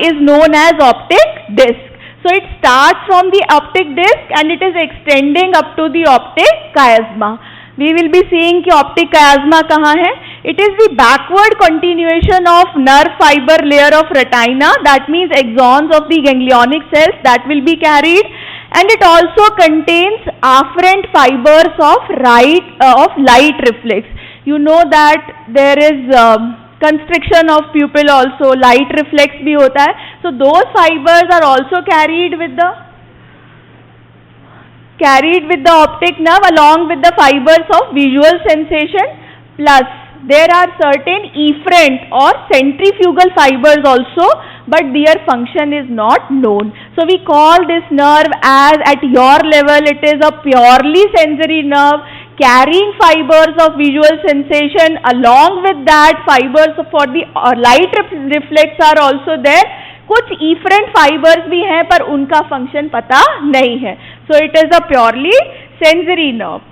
is known as optic disc. So it starts from the optic disc and it is extending up to the optic chiasma. We will be seeing कि optic chiasma कहाँ है. It is the backward continuation of nerve fiber layer of retina, that means axons of the ganglionic cells that will be carried, and it also contains afferent fibers of light reflex. You know that there is constriction of pupil also, light reflex भी होता है. So those fibers are also carried with the optic nerve along with the fibers of visual sensation, plus there are certain efferent or centrifugal fibers also, but their function is not known. So we call this nerve as, at your level, it is a purely sensory nerve carrying fibers of visual sensation. Along with that, fibers for the light reflex are also there. कुछ efferent fibers भी हैं पर उनका function पता नहीं है. So it is a purely sensory nerve.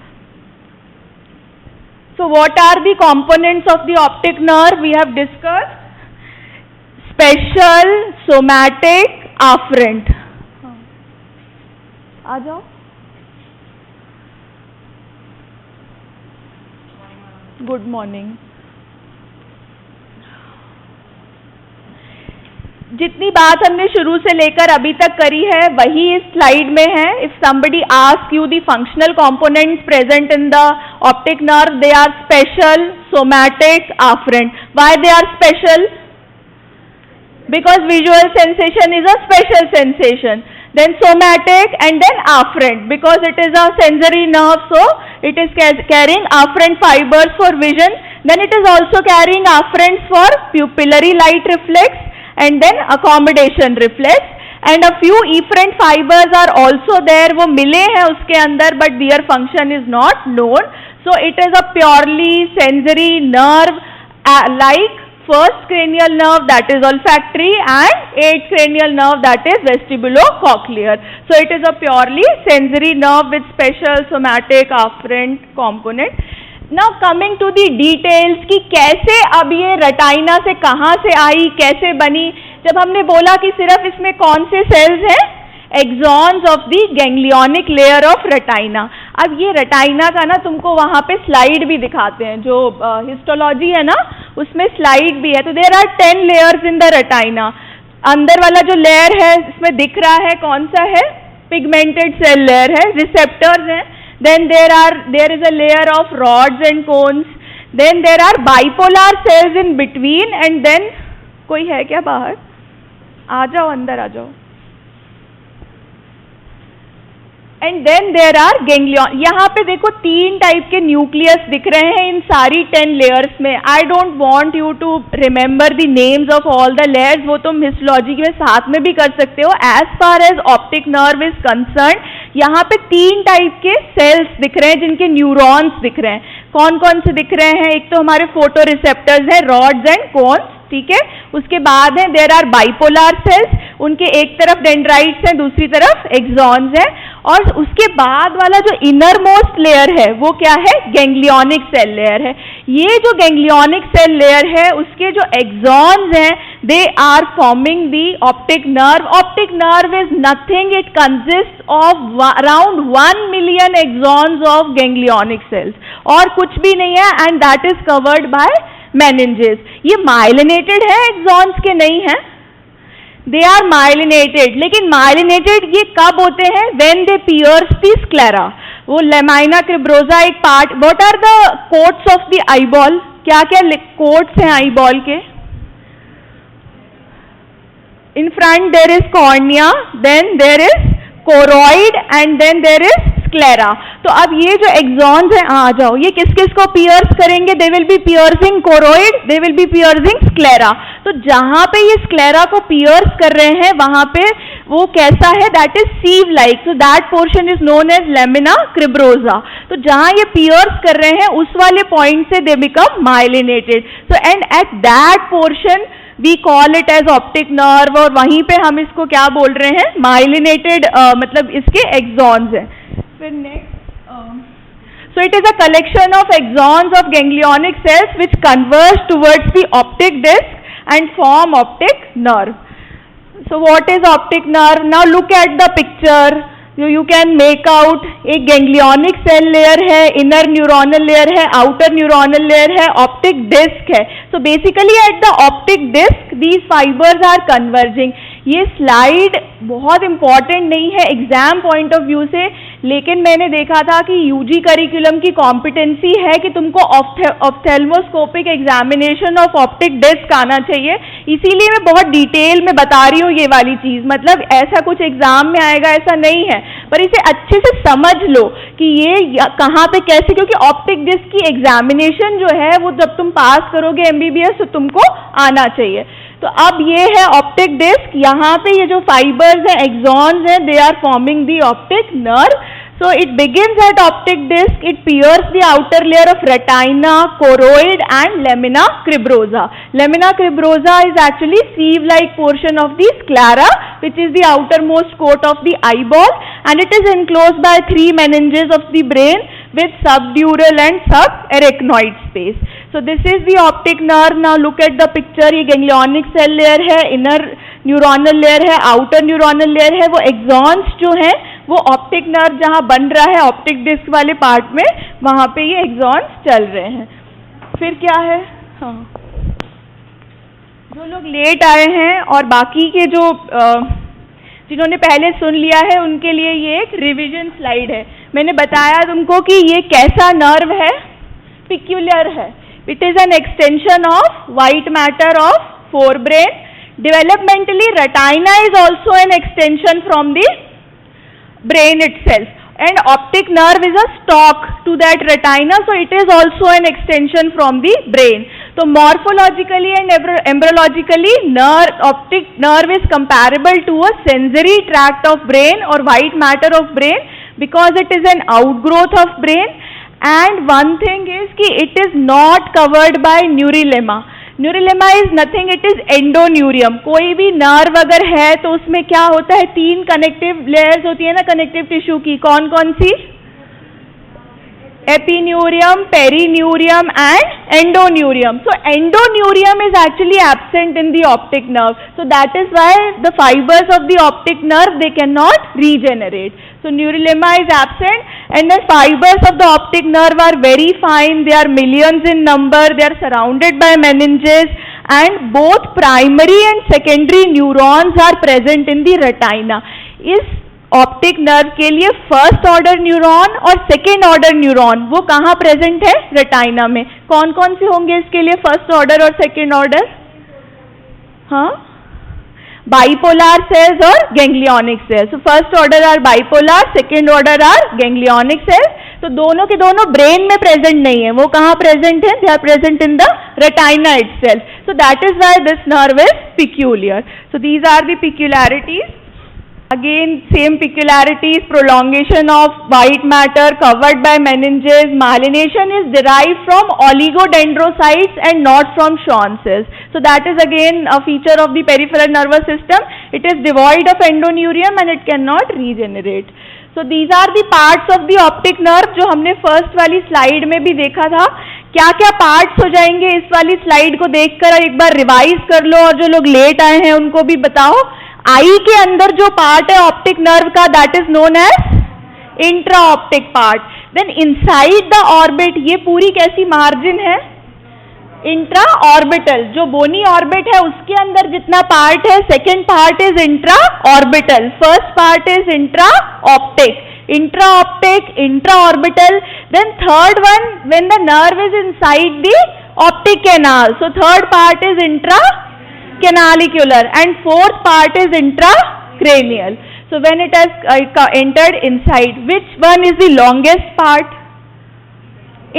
So what are the components of the optic nerve? We have discussed special, somatic, afferent. आ जाओ. Good morning. जितनी बात हमने शुरू से लेकर अभी तक करी है वही इस स्लाइड में है. If somebody asks you the functional components present in the optic nerve, they are special, somatic, afferent. Why they are special? Because visual sensation is a special sensation. Then somatic and then afferent, because it is a sensory nerve, so it is carrying afferent fibers for vision. Then it is also carrying afferents for pupillary light reflex and then accommodation reflex, and a few efferent fibers are also there. वो मिले हैं उसके अंदर, but their function is not known. So it is a purely sensory nerve, like first cranial nerve, that is olfactory, and eighth cranial nerve, that is vestibulocochlear. So it is a purely sensory nerve with special, somatic, afferent component. Now coming to the details कि कैसे अब ये retina से कहाँ से आई, कैसे बनी. जब हमने बोला कि सिर्फ इसमें कौन से सेल्स हैं, axons of the ganglionic layer of retina. अब ये रेटाइना का ना तुमको वहाँ पे स्लाइड भी दिखाते हैं, जो हिस्टोलॉजी है ना उसमें स्लाइड भी है. तो there are 10 layers in the retina. अंदर वाला जो लेयर है इसमें दिख रहा है कौन सा है, पिगमेंटेड सेल लेयर है, रिसेप्टर्स हैं. Then there is a layer of rods and cones. Then there are bipolar cells in between, and then कोई है क्या बाहर? आ जाओ, अंदर आ जाओ. And then there are ganglion. यहाँ पे देखो 3 टाइप के न्यूक्लियस दिख रहे हैं इन सारी 10 लेयर्स में. I don't want you to remember the names of all the layers. वो तुम हिस्टोलॉजी में साथ में भी कर सकते हो. As far as optic nerve is concerned, यहाँ पे 3 टाइप के सेल्स दिख रहे हैं जिनके न्यूरॉन्स दिख रहे हैं. कौन कौन से दिख रहे हैं? एक तो हमारे फोटो रिसेप्टर्स हैं, रॉड्स एंड कोन्स, ठीक है. उसके बाद है देयर आर बाइपोलर सेल्स, उनके एक तरफ डेंड्राइट्स हैं, दूसरी तरफ एक्सॉन्स हैं. और उसके बाद वाला जो इनर मोस्ट लेयर है वो क्या है? गैंग्लियोनिक सेल लेयर है. ये जो गैंग्लियोनिक सेल लेयर है उसके जो एक्सॉन्स हैं they are forming the optic nerve. Optic nerve is nothing, it consist of around 1 million axons of ganglionic cells, और कुछ भी नहीं है. And that is covered by meninges. ये माइलिनेटेड है, एक्सॉन्स के नहीं है. They are myelinated. लेकिन माइलिनेटेड ये कब होते हैं? When they pierce the sclera. वो लेमाइना क्रिब्रोजा एक पार्ट. What are the coats of the eyeball? क्या क्या कोट्स हैं आईबॉल के? In front there is cornea, then there is choroid, and then there is sclera. तो अब ये जो एक्सॉन्स हैं, आ जाओ, ये किस किस को पियर्स करेंगे? दे will B piercing choroid, they will B piercing sclera. तो जहां पे ये स्क्लेरा को पियर्स कर रहे हैं वहां पे वो कैसा है? That is sieve like. So that portion is known as lamina cribrosa. तो जहां ये पियर्स कर रहे हैं उस वाले पॉइंट से they become myelinated. So and at that portion we call it as optic nerve, और वहीं पे हम इसको क्या बोल रहे हैं? माइलिनेटेड, मतलब इसके एक्सॉन्स हैं. फिर next, so it is a collection of axons of ganglionic cells which converge towards the optic disc and form optic nerve. So what is optic nerve? Now look at the picture. You can make out एक ganglionic cell layer है, inner neuronal layer है, outer neuronal layer है, optic disc है. So basically at the optic disc these fibers are converging. ये slide बहुत important नहीं है exam point of view से, लेकिन मैंने देखा था कि यूजी करिकुलम की कॉम्पिटेंसी है कि तुमको ऑप्थेल्मोस्कोपिक एग्जामिनेशन ऑफ ऑप्टिक डिस्क आना चाहिए, इसीलिए मैं बहुत डिटेल में बता रही हूँ ये वाली चीज़. मतलब ऐसा कुछ एग्जाम में आएगा ऐसा नहीं है, पर इसे अच्छे से समझ लो कि ये कहाँ पे कैसे, क्योंकि ऑप्टिक डिस्क की एग्जामिनेशन जो है वो जब तुम पास करोगे MBBS तो तुमको आना चाहिए. तो अब ये है ऑप्टिक डिस्क. यहाँ पे ये जो फाइबर्स हैं, एक्सॉन्स हैं, they are forming the optic nerve. So it begins at optic disc. It pierces the outer layer of retina, choroid and lamina cribrosa. Lamina cribrosa is actually sieve-like portion of the sclera, which is the outermost coat of the eyeball, and it is enclosed by 3 meninges of the brain with subdural and subarachnoid space. So this is the optic nerve. Now look at the picture. ये ganglionic cell layer है, inner neuronal layer है, outer neuronal layer है. वो axons जो हैं वो optic nerve जहाँ बन रहा है ऑप्टिक डिस्क वाले पार्ट में, वहाँ पे ये एक्सॉन्स चल रहे हैं. फिर क्या है, हाँ, जो लोग लेट आए हैं और बाकी के जो जिन्होंने पहले सुन लिया है उनके लिए ये एक रिवीजन स्लाइड है. मैंने बताया तुमको कि ये कैसा नर्व है, पिक्यूलियर है. It is an extension of white matter of forebrain. Developmentally retina is also an extension from the brain itself, and optic nerve is a stalk to that retina, so it is also an extension from the brain. So morphologically and embryologically optic nerve is comparable to a sensory tract of brain or white matter of brain because it is an outgrowth of brain. And one thing is कि it is not covered by neurilemma. Neurilemma is nothing, it is endoneurium. कोई भी nerve अगर है तो उसमें क्या होता है, 3 कनेक्टिव लेयर्स होती है ना कनेक्टिव टिश्यू की. कौन कौन सी? Epineurium, perineurium and endoneurium. So endoneurium is actually absent in the optic nerve, so that is why the fibres of the optic nerve they can not regenerate. So neurilemma is absent, and the fibers of the optic nerve are very fine. They are millions in number. They are surrounded by meninges, and both primary and secondary neurons are present in the retina. इस optic nerve के लिए first order neuron और second order neuron वो कहाँ present है? Retina में. कौन कौन से होंगे इसके लिए फर्स्ट ऑर्डर और सेकेंड ऑर्डर? हाँ, बाइपोलर सेल्स और ganglionic cells. First order are bipolar, second order are ganglionic cells. तो दोनों के दोनों ब्रेन में प्रेजेंट नहीं है, वो कहाँ प्रेजेंट है? They are present in the retina itself. So that is why this nerve is peculiar. So these are the peculiarities. Again same peculiarities, prolongation of white matter covered by meninges. Myelination is derived from oligodendrocytes and not from Schwann cells. So that is again a feature of the peripheral nervous system. It is devoid of endoneurium and it cannot regenerate. So these are the parts of the optic nerve जो हमने first वाली slide में भी देखा था. क्या क्या parts हो जाएंगे इस वाली स्लाइड को देखकर एक बार रिवाइज कर लो, और जो लोग लेट आए हैं उनको भी बताओ. आई के अंदर जो पार्ट है ऑप्टिक नर्व का, that is known as intra optic part. Then inside the orbit, ये पूरी कैसी मार्जिन है? Intra orbital. जो बोनी ऑर्बिट है उसके अंदर जितना पार्ट है, second part is intra orbital, first part is intra optic. Intra optic, intra orbital. Then third one, when the nerve is inside the optic canal, so third part is intra canalicular, and fourth part is intracranial. So when it has entered inside, which one is the longest part?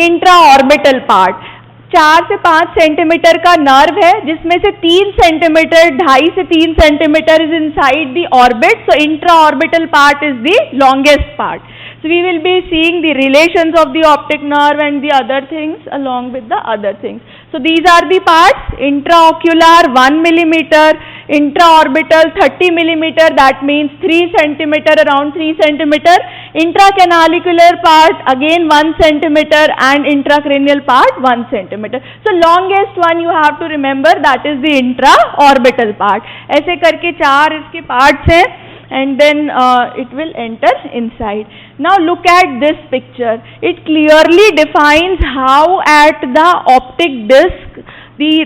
Intraorbital part. 4 से 5 centimetre का nerve है जिसमें से 3 centimetre, 2.5 से 3 centimetre is inside the orbit. So intraorbital part is the longest part. So we will be seeing the relations of the optic nerve and the other things along with the other things. So these are the parts: intraocular 1 millimeter, Intraorbital 30 millimeter, that means 3 centimeter, around 3 centimeter. Intracanalicular part again 1 centimeter and intracranial part 1 centimeter. So longest one you have to remember, that is the intraorbital part. ऐसे करके 4 इसके parts हैं and then it will enter inside. Now look at this picture. It clearly defines how at the optic disc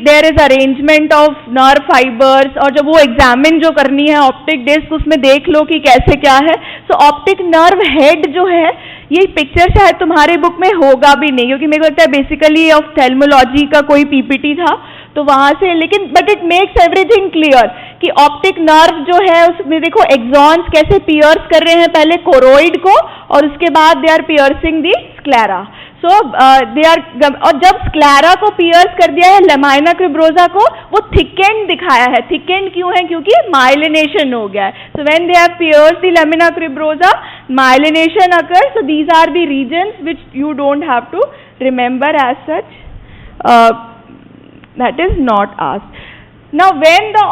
there is arrangement of nerve fibers. और जब वो examine जो करनी है optic disc, उसमें देख लो कि कैसे क्या है. So optic nerve head जो है, ये पिक्चर शायद तुम्हारे बुक में होगा भी नहीं, क्योंकि मेरे को लगता है बेसिकली ऑफ्थेल्मोलॉजी का कोई पीपीटी था तो वहां से, लेकिन but it makes everything clear कि ऑप्टिक नर्व जो है उसमें देखो एक्सॉन्स कैसे पियर्स कर रहे हैं, पहले कोरोइड को और उसके बाद they are piercing the sclera. So they are, और जब स्क्लेरा को पियर्स कर दिया है लैमिना क्रिब्रोजा को, वो थिकेंड दिखाया है. थिकेंड क्यों है? क्योंकि माइलिनेशन हो गया है. So when they have pierce the lamina cribrosa, myelination occur. So these are the reasons which you don't have to remember as such. That is not asked. Now when the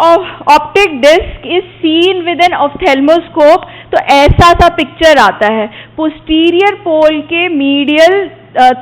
optic disc is seen with an ophthalmoscope, तो ऐसा सा picture आता है. posterior pole के medial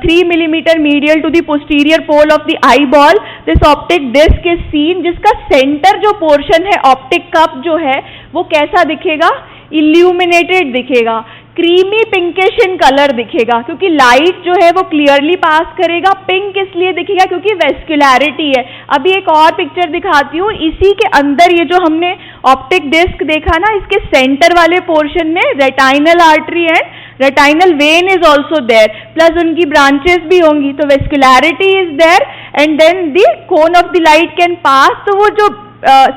3 millimeter medial to the posterior pole of the eyeball, this optic disc is seen, जिसका center जो portion है optic cup जो है वो कैसा दिखेगा? illuminated दिखेगा, क्रीमी पिंकिश इन कलर दिखेगा, क्योंकि लाइट जो है वो क्लियरली पास करेगा. पिंक इसलिए दिखेगा क्योंकि वेस्कुलैरिटी है. अभी एक और पिक्चर दिखाती हूँ. इसी के अंदर ये जो हमने ऑप्टिक डिस्क देखा ना, इसके सेंटर वाले पोर्शन में retinal artery and retinal vein is also there, plus उनकी ब्रांचेस भी होंगी. तो vascularity is there and then the cone of the light can pass. तो वो जो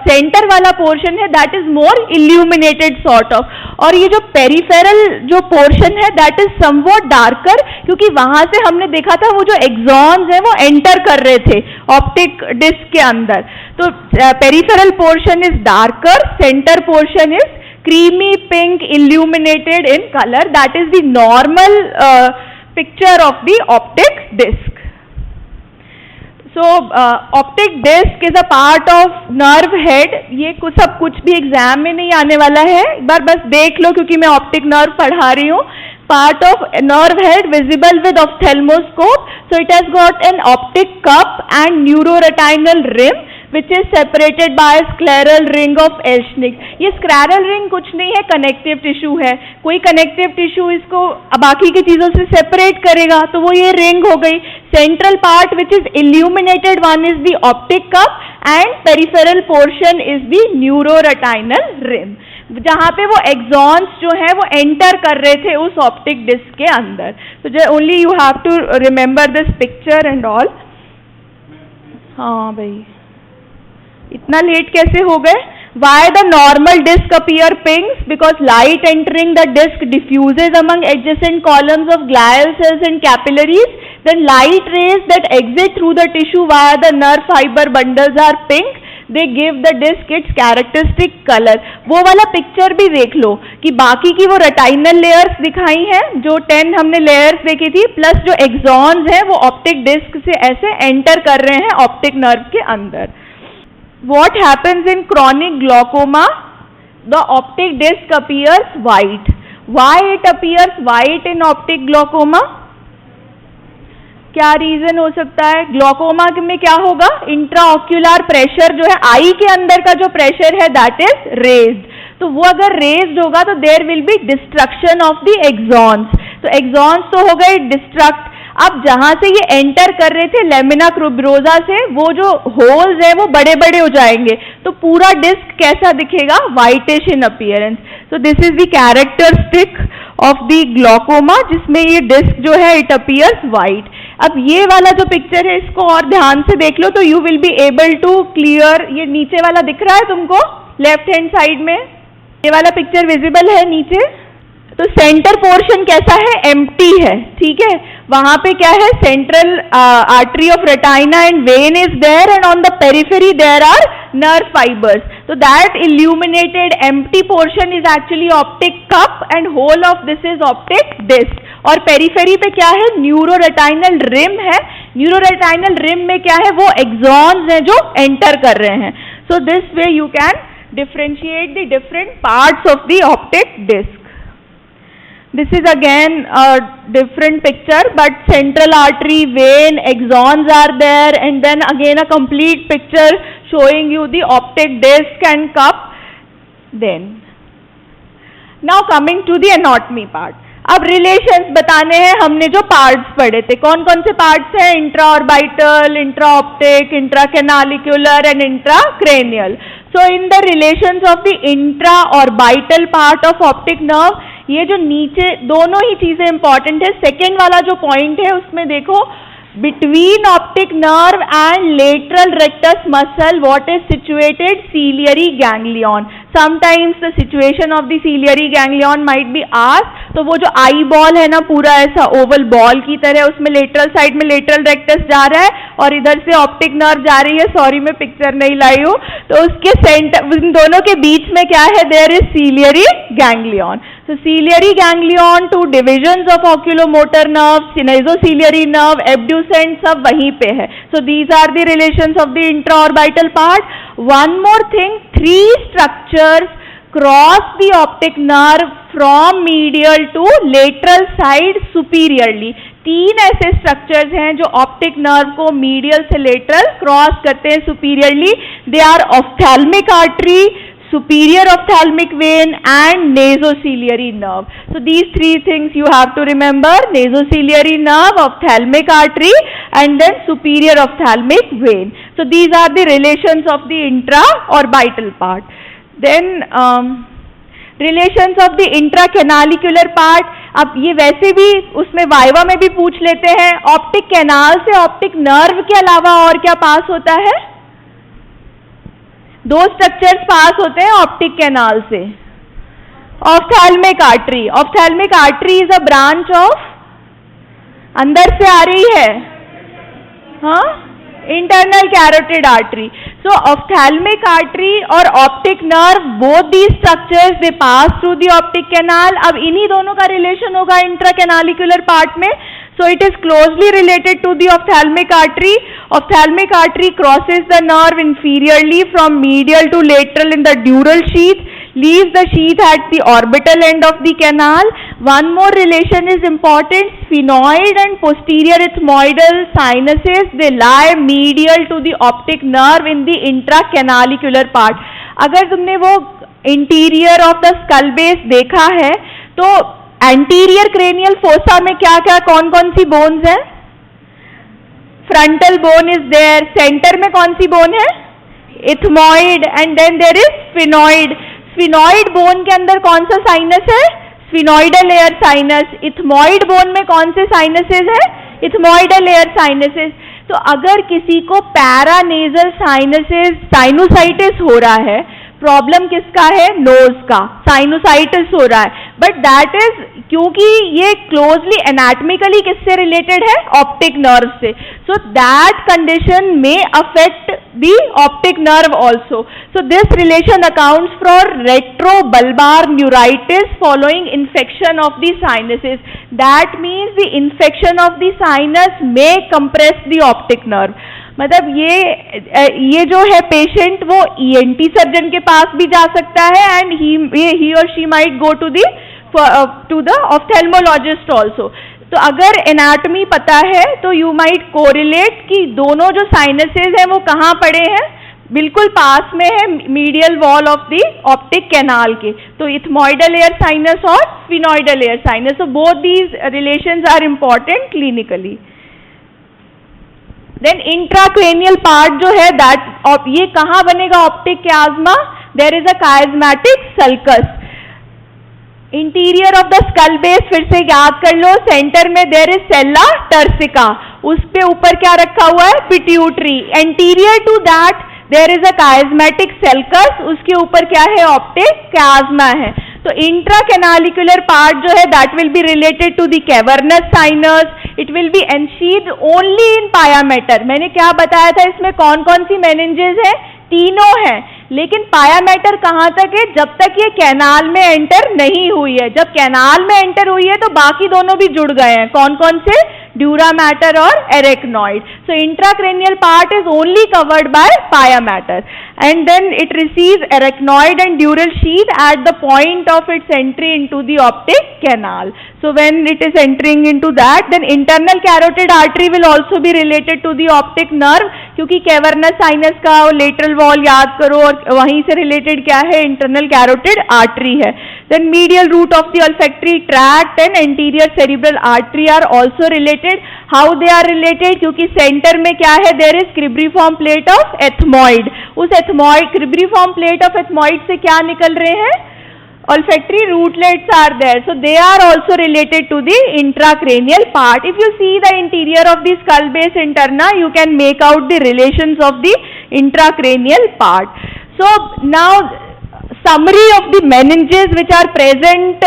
सेंटर वाला पोर्शन है that is more illuminated sort of. और ये जो पेरिफेरल जो पोर्शन है दैट इज समवॉट डार्कर, क्योंकि वहां से हमने देखा था वो जो एक्सॉन्स है वो एंटर कर रहे थे ऑप्टिक डिस्क के अंदर. तो peripheral portion is darker, centre portion is creamy pink illuminated in color. That is the normal picture of the optic disc. So optic disc is a part of nerve head. ये कुछ भी exam में नहीं आने वाला है, एक बार बस देख लो क्योंकि मैं ऑप्टिक नर्व पढ़ा रही हूँ. Part of nerve head visible with ophthalmoscope. So it has got an optic cup and neuroretinal rim which is separated by a scleral ring of Elschnig. ये scleral ring कुछ नहीं है, कनेक्टिव टिश्यू है. कोई connective tissue इसको बाकी की चीजों से सेपरेट करेगा, तो वो ये रिंग हो गई. Central part which is illuminated one is the optic cup and peripheral portion is the neuroretinal rim, जहां पे वो एक्सॉन्स जो है वो एंटर कर रहे थे उस ऑप्टिक डिस्क के अंदर. तो only you have to remember this picture and all. हाँ भाई, इतना लेट कैसे हो गए? Why the normal disc appear pinks? Because light entering the disc diffuses among adjacent columns of glial cells and capillaries. Then light rays that exit through the tissue via the nerve fiber bundles are pink. They give the disc its characteristic color. वो वाला picture भी देख लो कि बाकी की वो retinal layers दिखाई हैं, जो 10 हमने लेयर्स देखी थी, प्लस जो एक्सॉन्स हैं वो ऑप्टिक डिस्क से ऐसे एंटर कर रहे हैं ऑप्टिक नर्व के अंदर. What happens in chronic glaucoma? The optic disc appears white. Why it appears white in optic glaucoma? क्या रीजन हो सकता है? ग्लोकोमा में क्या होगा? इंट्राऑक्यूलर प्रेशर जो है, आई के अंदर का जो प्रेशर है दैट इज रेज्ड. तो वो अगर रेज्ड होगा तो there will be destruction of the axons. तो एक्सॉन्स तो हो गए डिस्ट्रक्ट. अब जहां से ये एंटर कर रहे थे लैमिना क्रिब्रोजा से, वो जो होल्स है वो बड़े बड़े हो जाएंगे, तो पूरा डिस्क कैसा दिखेगा? Whitish in appearance. So this is the characteristic of the glaucoma, जिसमें ये डिस्क जो है इट अपीयर्स व्हाइट. अब ये वाला जो पिक्चर है इसको और ध्यान से देख लो तो you will be able to clear. ये नीचे वाला दिख रहा है तुमको लेफ्ट हैंड साइड में, ये वाला पिक्चर विजिबल है नीचे. तो सेंटर पोर्शन कैसा है? एम्प्टी है, ठीक है. वहां पे क्या है? Central artery of retina and vein is there and on the periphery there are nerve fibres. तो that illuminated empty portion is actually optic cup and whole of this is optic disc. और periphery पे क्या है? न्यूरोरेटाइनल rim है. न्यूरोरेटाइनल rim में क्या है? वो एक्सॉन्स हैं जो एंटर कर रहे हैं. So this way you can differentiate the different parts of the optic disc. This is again a different picture, but central artery, vein, axons are there, and then again a complete picture showing you the optic disc and cup. Then now coming to the anatomy part. अब relations बताने हैं, हमने जो parts पढ़े थे, कौन कौन से पार्ट्स हैं? Intra orbital, intra optic, intra canalicular and intra cranial. So in the relations of the intra orbital part of optic nerve, ये जो नीचे दोनों ही चीजें इंपॉर्टेंट है. सेकेंड वाला जो पॉइंट है उसमें देखो, between optic nerve and lateral rectus muscle what is situated? Ciliary ganglion. Sometimes the situation of the ciliary ganglion might be asked. तो वो जो आई बॉल है ना, पूरा ऐसा ओवल बॉल की तरह, उसमें लेटरल साइड में लेटरल रेक्टस जा रहा है और इधर से ऑप्टिक नर्व जा रही है. सॉरी मैं पिक्चर नहीं लाई हूँ. तो उसके सेंटर, इन दोनों के बीच में क्या है? There is ciliary ganglion. So ciliary ganglion, two divisions of oculomotor nerve, nasociliary nerve, abducens, सब वहीं पे है. So these are the relations of the intraorbital part. One more thing, three structures cross the optic nerve from medial to lateral side superiorly. तीन ऐसे structures हैं जो optic nerve को medial से लेटरल क्रॉस करते हैं superiorly. They are ophthalmic artery, superior ophthalmic vein and nasociliary nerve. So these three things you have to remember: nasociliary nerve, ophthalmic artery, and then superior ophthalmic vein. So these are the relations of the intraorbital part. Then relations of the intracanalicular part. अब ये वैसे भी उसमें viva में भी पूछ लेते हैं, ऑप्टिक कैनाल से ऑप्टिक नर्व के अलावा और क्या पास होता है? दो स्ट्रक्चर्स पास होते हैं ऑप्टिक कैनाल से. Ophthalmic artery. Ophthalmic artery is a branch of, अंदर से आ रही है, हाँ, internal carotid artery. So ophthalmic artery और optic nerve, both the structures they pass through the optic canal. अब इन्हीं दोनों का रिलेशन होगा इंट्राकैनालिकुलर पार्ट में. So it is closely related to the ophthalmic artery. Ophthalmic artery crosses the nerve inferiorly from medial to lateral in the dural sheath, leaves the sheath at the orbital end of the canal. One more relation is important: sphenoid and posterior ethmoidal sinuses, they lie medial to the optic nerve in the intracanalicular part. अगर तुमने वो interior of the skull base देखा है तो anterior cranial fossa में क्या क्या, कौन कौन सी बोन्स हैं? Frontal bone is there. Centre में कौन सी बोन है? Ethmoid. And then there is sphenoid. Sphenoid bone के अंदर कौन सा साइनस है? Sphenoidal air sinus. Ethmoid bone में कौन से साइनसेस है? Ethmoidal air sinuses. तो अगर किसी को पैरानेजल साइनसेस, साइनोसाइटिस हो रहा है, प्रॉब्लम किसका है? नोज का, साइनोसाइटिस हो रहा है, बट दैट इज क्योंकि ये क्लोजली एनाटॉमिकली किससे रिलेटेड है? ऑप्टिक नर्व से. सो दैट कंडीशन में affect the optic nerve also. So this relation accounts for retrobulbar neuritis following infection of the sinuses. That means the infection of the sinus may compress the optic nerve. मतलब ये जो है patient वो ENT surgeon के पास भी जा सकता है एंड ही और she might go to the ophthalmologist also. तो अगर एनाटॉमी पता है तो यू माइट कोरिलेट कि दोनों जो साइनसेस हैं वो कहाँ पड़े हैं? बिल्कुल पास में है, medial wall of the optic canal के. तो इथमॉइडल एयर साइनस और sphenoidal air sinus. So both these relations are important clinically. Then intracranial part जो है दैट, ये कहाँ बनेगा optic chiasma? There is a chiasmatic sulcus. Interior of the skull base फिर से याद कर लो, सेंटर में देयर इज सेल्ला टर्सिका, उस पे ऊपर क्या रखा हुआ है? Pituitary. Anterior to that there is a chiasmatic sulcus, उसके ऊपर क्या है? ऑप्टिक क्याज्मा है. तो इंट्राकैनालिकुलर पार्ट जो है that will be related to the cavernous sinus. It will be ensheathed only in pia mater. मैंने क्या बताया था इसमें कौन कौन सी मेनिंजेस हैं? तीनों हैं. लेकिन पाया मैटर कहाँ तक है? जब तक ये कैनाल में एंटर नहीं हुई है. जब कैनाल में एंटर हुई है तो बाकी दोनों भी जुड़ गए हैं. कौन कौन से? dura matter or arachnoid. So intracranial part is only covered by pia matter, and then it receives arachnoid and dural sheath at the point of its entry into the optic canal. So when it is entering into that, then internal carotid artery will also be related to the optic nerve, क्योंकि cavernous sinus का lateral wall याद करो और वहीं से related क्या है, internal carotid artery है. Then medial root of the olfactory tract and anterior cerebral artery are also related. How they are related? क्योंकि center में क्या है, there is cribriform plate of ethmoid. उस ethmoid, cribriform plate of ethmoid से क्या निकल रहे हैं, olfactory rootlets are there, so they are also related to the intracranial part. If you see the interior of the skull base interna, you can make out the relations of the intracranial part. So now summary of the meninges which are present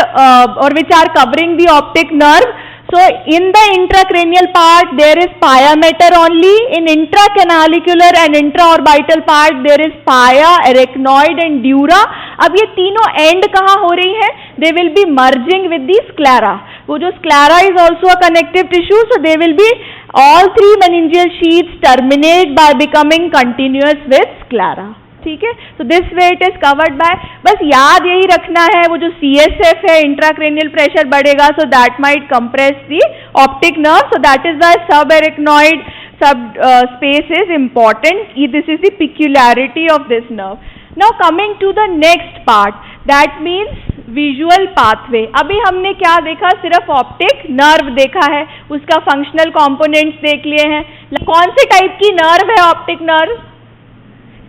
or which are covering the optic nerve. So in the intracranial part there is pia mater only. In intracanalicular and intraorbital part there is pia, arachnoid and dura. अब ये तीनों end कहाँ हो रही है? They will be merging with the sclera. वो जो sclera is also a connective tissue, so they will be all three meningeal sheaths terminate by becoming continuous with sclera. ठीक है, so this way it is covered by. बस याद यही रखना है, वो जो CSF है, intracranial pressure बढ़ेगा, so that might compress the optic nerve, so that is why subarachnoid space is important. This is the peculiarity of this nerve. Now coming to the next part, that means visual pathway. अभी हमने क्या देखा, सिर्फ optic nerve देखा है, उसका functional components देख लिए हैं. कौन से type की nerve है optic nerve?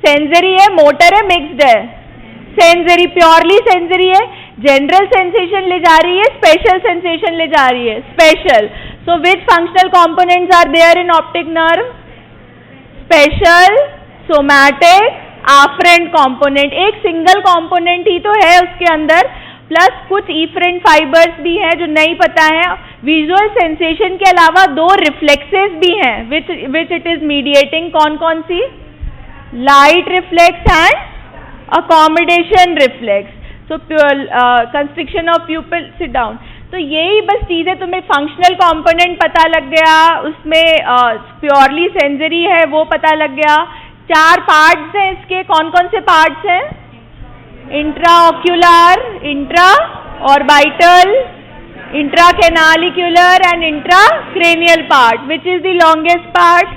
सेंसरी है, मोटर है, मिक्स्ड है? सेंसरी, प्योरली सेंसरी है. जनरल सेंसेशन ले जा रही है, स्पेशल सेंसेशन ले जा रही है, special. So which functional components are there in optic nerve? Special, somatic, afferent component. एक सिंगल कंपोनेंट ही तो है उसके अंदर, प्लस कुछ इफरेंट फाइबर्स भी हैं जो नहीं पता है. विजुअल सेंसेशन के अलावा दो रिफ्लेक्सेस भी हैं विच इट इज मीडिएटिंग. कौन कौन सी? Light reflex and accommodation reflex. So constriction of pupil, sit down. तो यही बस चीज़ है, तुम्हें फंक्शनल कंपोनेंट पता लग गया, उसमें प्योरली सेंसरी है वो पता लग गया. 4 पार्ट्स हैं इसके. कौन कौन से पार्ट्स हैं? Intraocular, intra orbital, intracanalicular and intracranial part. Which is the longest part?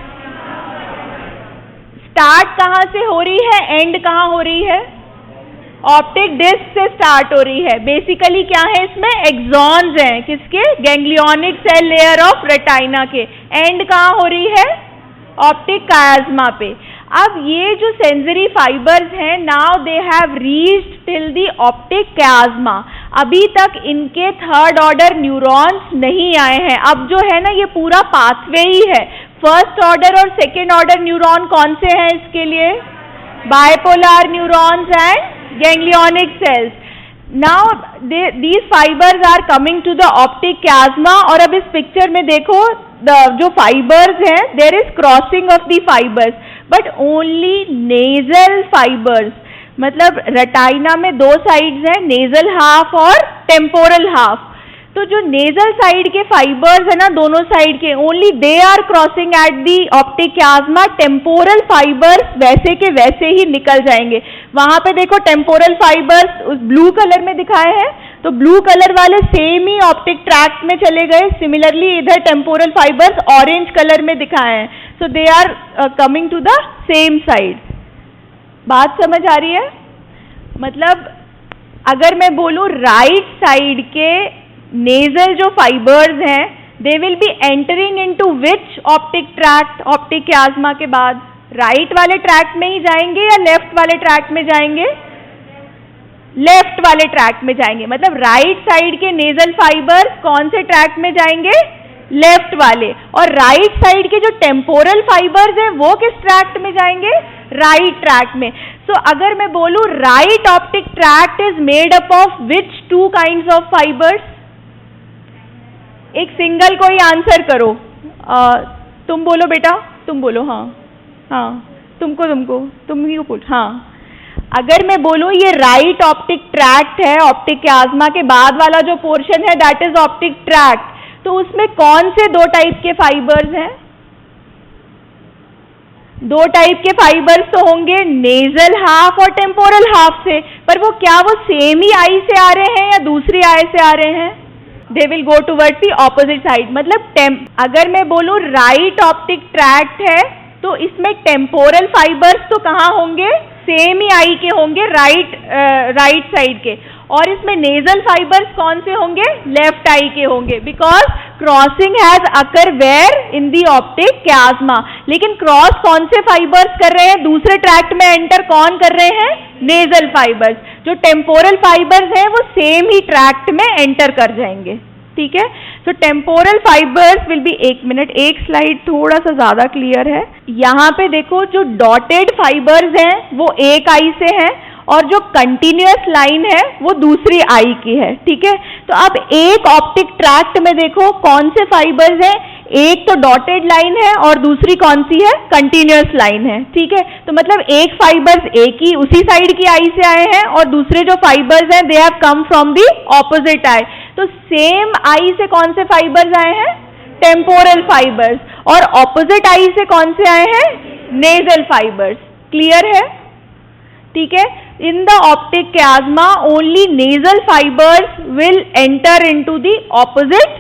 Start कहाँ से हो रही है, एंड कहाँ हो रही है? ऑप्टिक डिस्क से स्टार्ट हो रही है. बेसिकली क्या है इसमें? एक्सॉन्स हैं. किसके? Ganglionic cell layer of retina के. एंड कहाँ हो रही है? ऑप्टिक कायाज्मा पे. अब ये जो सेंसरी फाइबर्स हैं, now they have reached till the optic chiasma. अभी तक इनके थर्ड ऑर्डर न्यूरॉन्स नहीं आए हैं. अब जो है ना, ये पूरा पाथवे ही है. फर्स्ट ऑर्डर और सेकेंड ऑर्डर न्यूरॉन कौन से हैं इसके लिए? Bipolar neurons and ganglionic cells. Now these fibres are coming to the optic chiasma. और अब इस पिक्चर में देखो, जो फाइबर्स हैं, there is crossing of the fibres, but only nasal fibres. मतलब रेटाइना में 2 साइड्स हैं, नेजल हाफ और टेम्पोरल हाफ. तो जो नेजल साइड के फाइबर्स है ना, दोनों साइड के, only they are crossing at the optic chiasma. Temporal fibres वैसे के वैसे ही निकल जाएंगे. वहां पे देखो टेम्पोरल फाइबर्स ब्लू कलर में दिखाए हैं, तो ब्लू कलर वाले सेम ही ऑप्टिक ट्रैक्ट में चले गए. सिमिलरली इधर टेम्पोरल फाइबर्स ऑरेंज कलर में दिखाए हैं, so they are coming to the same side. बात समझ आ रही है? मतलब अगर मैं बोलूं राइट साइड के नेजल जो फाइबर्स हैं, they will be entering into which optic tract? Optic chiasma के बाद राइट वाले ट्रैक्ट में ही जाएंगे या लेफ्ट वाले ट्रैक्ट में जाएंगे? लेफ्ट वाले ट्रैक्ट में जाएंगे. मतलब राइट साइड के नेजल फाइबर्स कौन से ट्रैक्ट में जाएंगे? लेफ्ट वाले. और राइट साइड के जो टेम्पोरल फाइबर्स हैं वो किस ट्रैक्ट में जाएंगे? राइट ट्रैक्ट में. सो अगर मैं बोलूं right optic tract is made up of which 2 kinds of fibres? एक सिंगल कोई आंसर करो. तुम बोलो बेटा, तुम बोलो. हाँ, तुम ही को पूछ. हाँ, अगर मैं बोलूं ये राइट ऑप्टिक ट्रैक्ट है, ऑप्टिक कायाज्मा के बाद वाला जो पोर्शन है दैट इज ऑप्टिक ट्रैक्ट, तो उसमें कौन से दो टाइप के फाइबर्स हैं? दो टाइप के फाइबर्स तो होंगे नेजल हाफ और टेम्पोरल हाफ से, पर वो क्या वो सेम ही आई से आ रहे हैं या दूसरी आई से आ रहे हैं? They will go towards the opposite side. मतलब अगर मैं बोलूं राइट ऑप्टिक ट्रैक्ट है तो इसमें टेम्पोरल फाइबर्स तो कहाँ होंगे? सेम ही आई के होंगे, राइट साइड के, और इसमें नेजल फाइबर्स कौन से होंगे? लेफ्ट आई के होंगे, because crossing has occur where in the optic chiasma. लेकिन क्रॉस कौन से फाइबर्स कर रहे हैं? दूसरे ट्रैक्ट में एंटर कौन कर रहे हैं? Nasal fibres. जो टेम्पोरल फाइबर्स हैं वो सेम ही ट्रैक्ट में एंटर कर जाएंगे, ठीक है। सो टेम्पोरल फाइबर्स विल बी, एक मिनट, एक स्लाइड थोड़ा सा ज्यादा क्लियर है। यहाँ पे देखो जो डॉटेड फाइबर्स हैं वो एक आई से हैं और जो कंटिन्यूअस लाइन है वो दूसरी आई की है, ठीक है। तो अब एक ऑप्टिक ट्रैक्ट में देखो कौन से फाइबर्स हैं, एक तो डॉटेड लाइन है और दूसरी कौन सी है? कंटिन्यूअस लाइन है, ठीक है। तो मतलब एक फाइबर्स एक ही उसी साइड की आई से आए हैं और दूसरे जो फाइबर्स हैं they have come from the opposite eye. तो सेम आई से कौन से फाइबर्स आए हैं? Temporal fibres. और ऑपोजिट आई से कौन से आए हैं? Nasal fibres. क्लियर है? ठीक है। In the optic chiasma only nasal fibres will enter into the opposite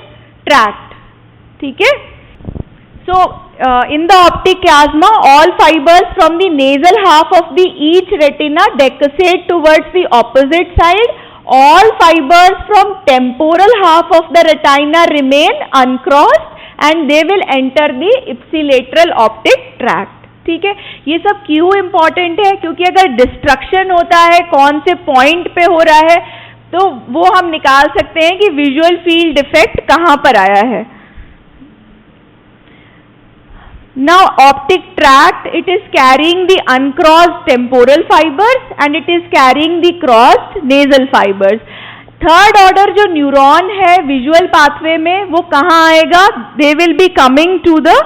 tract, ठीक है। सो in the optic chiasma all fibers from the nasal half of the each retina decussate towards the opposite side. All fibers from temporal half of the retina remain uncrossed and they will enter the ipsilateral optic tract. ठीक है। ये सब क्यों important है? क्योंकि अगर destruction होता है कौन से पॉइंट पे हो रहा है तो वो हम निकाल सकते हैं कि विजुअल फील्ड इफेक्ट कहां पर आया है। Now optic tract, it is carrying the uncrossed temporal fibers and it is carrying the crossed nasal fibers. Third order जो न्यूरॉन है विजुअल पाथवे में वो कहाँ आएगा? They will be coming to the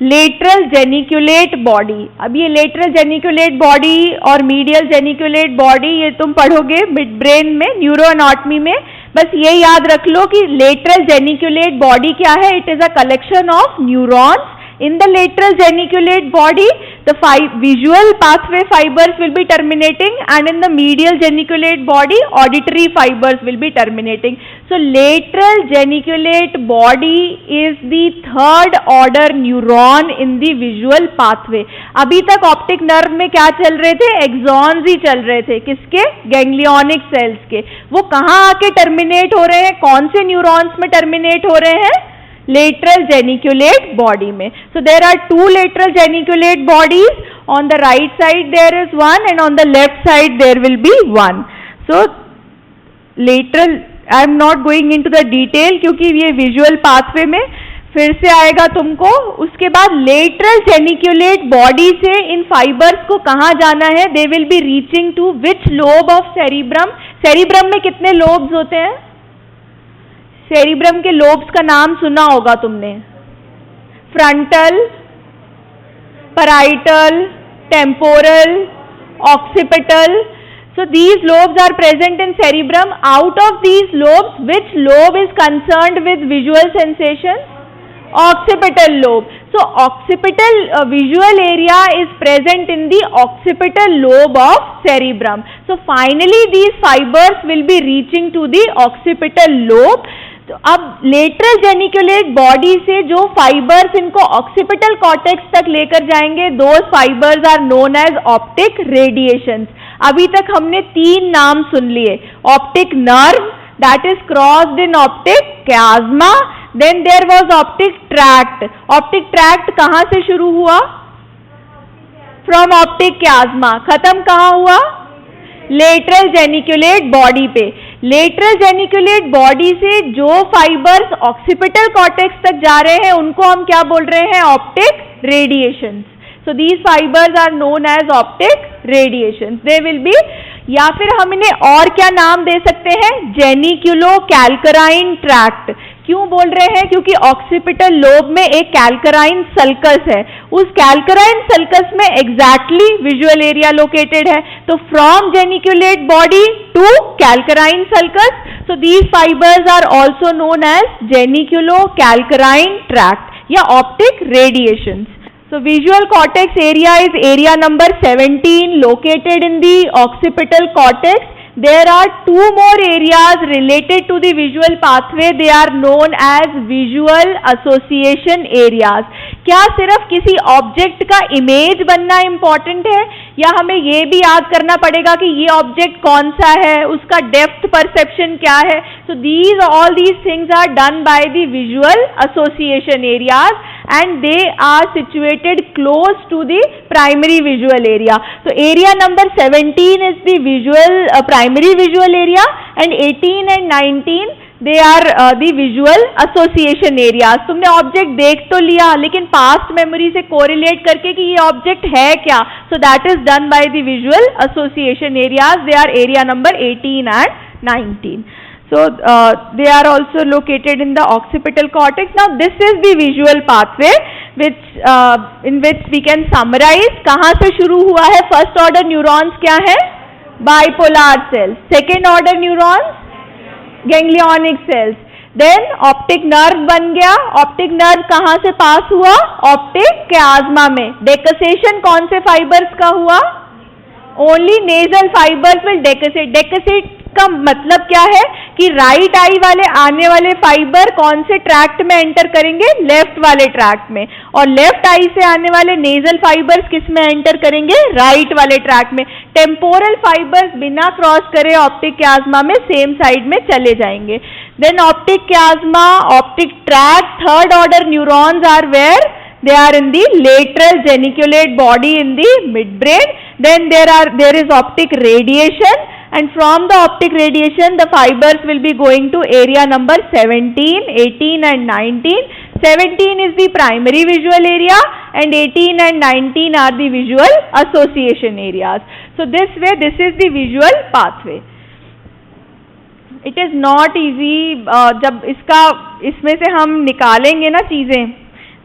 lateral geniculate body. अब ये lateral geniculate body और medial geniculate body ये तुम पढ़ोगे मिड ब्रेन में न्यूरो एनाटॉमी में। बस ये याद रख लो कि लेटरल जेनिकुलेट बॉडी क्या है? It is a collection of neurons. In the lateral geniculate body, the visual pathway fibers will be terminating and in the medial geniculate body, auditory fibers will be terminating. So, lateral geniculate body is the third order neuron in the visual pathway. अभी तक optic nerve में क्या चल रहे थे? Axons ही चल रहे थे। किसके? Ganglionic cells के। वो कहाँ आके terminate हो रहे हैं? कौन से neurons में terminate हो रहे हैं? Lateral geniculate body में। So there are two lateral geniculate bodies. On the right side there is one and on the left side there will be one. So lateral, I am not going into the detail क्योंकि ये visual pathway में फिर से आएगा तुमको। उसके बाद lateral geniculate body से इन fibers को कहाँ जाना है? They will be reaching to which lobe of cerebrum? cerebrum में कितने lobes होते हैं? सेरिब्रम के लोब्स का नाम सुना होगा तुमने, frontal, parietal, temporal, occipital. So these lobes are present in cerebrum. Out of these lobes, which lobe is concerned with visual sensations? Occipital lobe. So occipital visual area is present in the occipital lobe of cerebrum. So finally these fibers will be reaching to the occipital lobe. तो अब lateral geniculate body से जो fibres इनको occipital cortex तक लेकर जाएंगे, those fibres are known as optic radiations. अभी तक हमने तीन नाम सुन लिए. Optic nerve that is crossed in optic chiasma, then there was optic tract. Optic tract कहां से शुरू हुआ? From optic chiasma. खत्म कहां हुआ? लेटरल जेनिकुलेट बॉडी पे. लेटरल जेनिकुलेट बॉडी से जो फाइबर्स ऑक्सीपिटल कॉर्टेक्स तक जा रहे हैं उनको हम क्या बोल रहे हैं? Optic radiations. So these fibres are known as optic radiations. They will be, या फिर हम इन्हें और क्या नाम दे सकते हैं? जेनिक्यूलो कैल्कराइन ट्रैक्ट. क्यों बोल रहे हैं? क्योंकि ऑक्सीपिटल लोब में एक कैल्कराइन सल्कस है. उस कैल्कराइन सल्कस में एग्जैक्टली विजुअल एरिया लोकेटेड है. तो from geniculate body to calcarine sulcus, So these fibers are also known as geniculocalcarine tract या optic radiations. So visual cortex area is area number 17 located in the occipital cortex. There are two more areas related to the visual pathway. They are known as visual association areas. क्या सिर्फ किसी object का image बनना important है या हमें ये भी याद करना पड़ेगा कि ये ऑब्जेक्ट कौन सा है, उसका डेप्थ परसेप्शन क्या है? So all these things are done by the visual association areas and they are situated close to the primary visual area. So area number 17 is the primary visual area and 18 and 19 they are the visual association areas. तुमने object देख तो लिया लेकिन past memory से correlate करके कि ये object है क्या, so that is done by the visual association areas. They are area number 18 and 19. So they are also located in the occipital cortex. Now this is the visual pathway which in which we can summarize. कहाँ से शुरू हुआ है? First order neurons क्या है? Bipolar cells. Second order neurons ganglionic cells. Then optic nerve बन गया. Optic nerve कहाँ से पास हुआ? ऑप्टिक क्याज्मा में. डेकसेशन कौन से फाइबर्स का हुआ? Only nasal fibres will decussate. Decussate का मतलब क्या है कि राइट आई वाले आने वाले फाइबर कौन से ट्रैक्ट में एंटर करेंगे? लेफ्ट वाले ट्रैक्ट में. और लेफ्ट आई से आने वाले नेजल फाइबर्स किस में एंटर करेंगे? राइट वाले ट्रैक्ट में. टेम्पोरल फाइबर्स बिना क्रॉस करे ऑप्टिक क्याज्मा में सेम साइड में चले जाएंगे. Then optic chiasma, optic tract, third order neurons are where? They are in the lateral geniculate body in the midbrain. Then there is optic radiation, and from the optic radiation the fibers will be going to area number 17, 18 and 19. 17 is the primary visual area and 18 and 19 are the visual association areas. So this way this is the visual pathway. It is not easy. जब इसमें से हम निकालेंगे ना चीजें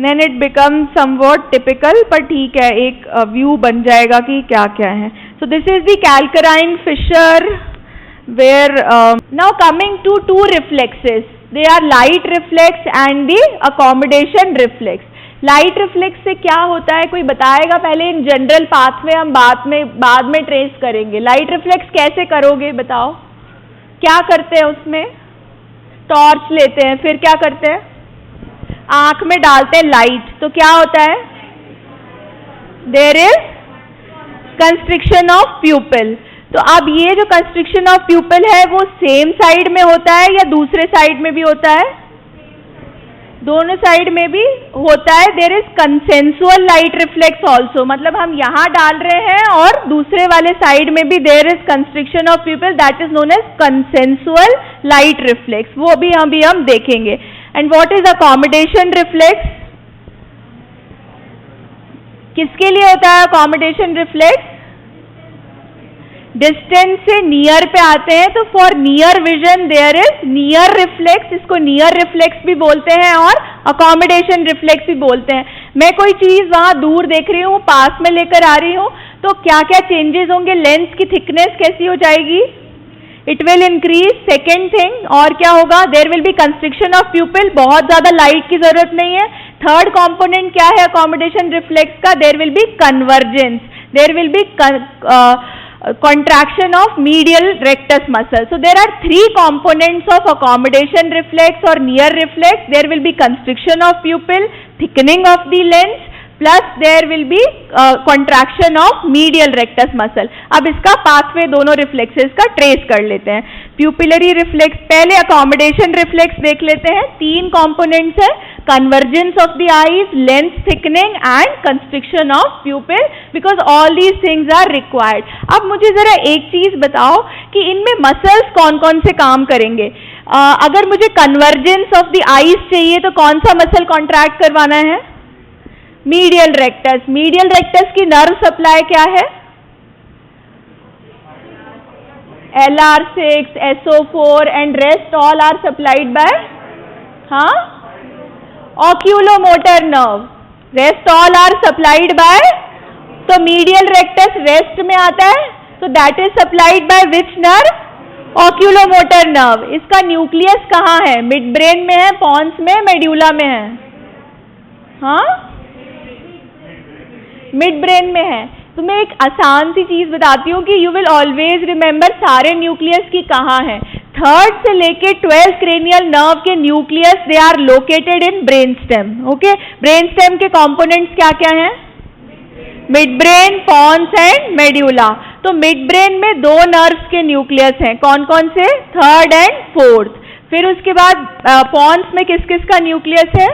then it becomes somewhat typical, पर ठीक है एक व्यू बन जाएगा कि क्या क्या है. So this is the calcarine fissure where now coming to two reflexes. They are light reflex and the accommodation reflex. Light reflex से क्या होता है कोई बताएगा? पहले इन जनरल पाथवे हम बाद में ट्रेस करेंगे. लाइट रिफ्लेक्स कैसे करोगे बताओ? क्या करते हैं उसमें? टॉर्च लेते हैं, फिर क्या करते हैं? आंख में डालते हैं लाइट, तो क्या होता है? There is constriction of pupil. तो अब ये जो कंस्ट्रिक्शन ऑफ प्यूपिल है वो सेम साइड में होता है या दूसरे साइड में भी होता है? दोनों साइड में भी होता है. There is consensual light reflex also, मतलब हम यहाँ डाल रहे हैं और दूसरे वाले साइड में भी there is constriction of pupil. That is known as consensual light reflex. वो भी हम देखेंगे. And what is accommodation reflex? किसके लिए होता है अकोमोडेशन रिफ्लेक्स? डिस्टेंस से नियर पे आते हैं तो for near vision there is near reflex. इसको नियर रिफ्लेक्स भी बोलते हैं और अकोमोडेशन रिफ्लेक्स भी बोलते हैं. मैं कोई चीज वहां दूर देख रही हूँ, पास में लेकर आ रही हूँ, तो क्या क्या चेंजेस होंगे? लेंस की थिकनेस कैसी हो जाएगी? It will increase. Second thing और क्या होगा? There will be constriction of pupil. बहुत ज्यादा लाइट की जरूरत नहीं है. थर्ड कॉम्पोनेंट क्या है अकोमोडेशन रिफ्लेक्स का? There will be convergence. There will be contraction of medial rectus muscle. So there are three components of accommodation reflex or near reflex. There will be constriction of pupil, thickening of the lens, plus there will be contraction of medial rectus muscle. अब इसका pathway दोनों reflexes का trace कर लेते हैं. Pupillary reflex, पहले accommodation reflex देख लेते हैं. 3 components है: convergence of the eyes, lens thickening and constriction of pupil, because all these things are required. अब मुझे जरा एक चीज बताओ कि इनमें मसल्स कौन कौन से काम करेंगे. अगर मुझे कन्वर्जेंस ऑफ द आईज चाहिए तो कौन सा मसल कॉन्ट्रैक्ट करवाना है? Medial rectus. मीडियल रेक्टस की नर्व सप्लाई क्या है? LR6, SO4 and rest all are supplied by oculomotor nerve. Rest all are supplied by, तो medial rectus rest में आता है, so that is supplied by which nerve? Oculomotor nerve, इसका nucleus कहाँ है? मिड ब्रेन में है, पॉन्स में, मेड्यूला में है? हाँ, मिड ब्रेन में है। तो मैं एक आसान सी चीज बताती हूँ कि यू विल ऑलवेज रिमेंबर सारे न्यूक्लियस की कहाँ है। 3rd से लेके 12th क्रेनियल नर्व के nucleus they are located in brainstem. Okay, brainstem के कंपोनेंट्स क्या क्या हैं? Midbrain, pons and medulla. तो मिड ब्रेन में 2 नर्व्स के न्यूक्लियस हैं, कौन कौन से? 3rd and 4th। फिर उसके बाद पॉन्स में किस किस का न्यूक्लियस है?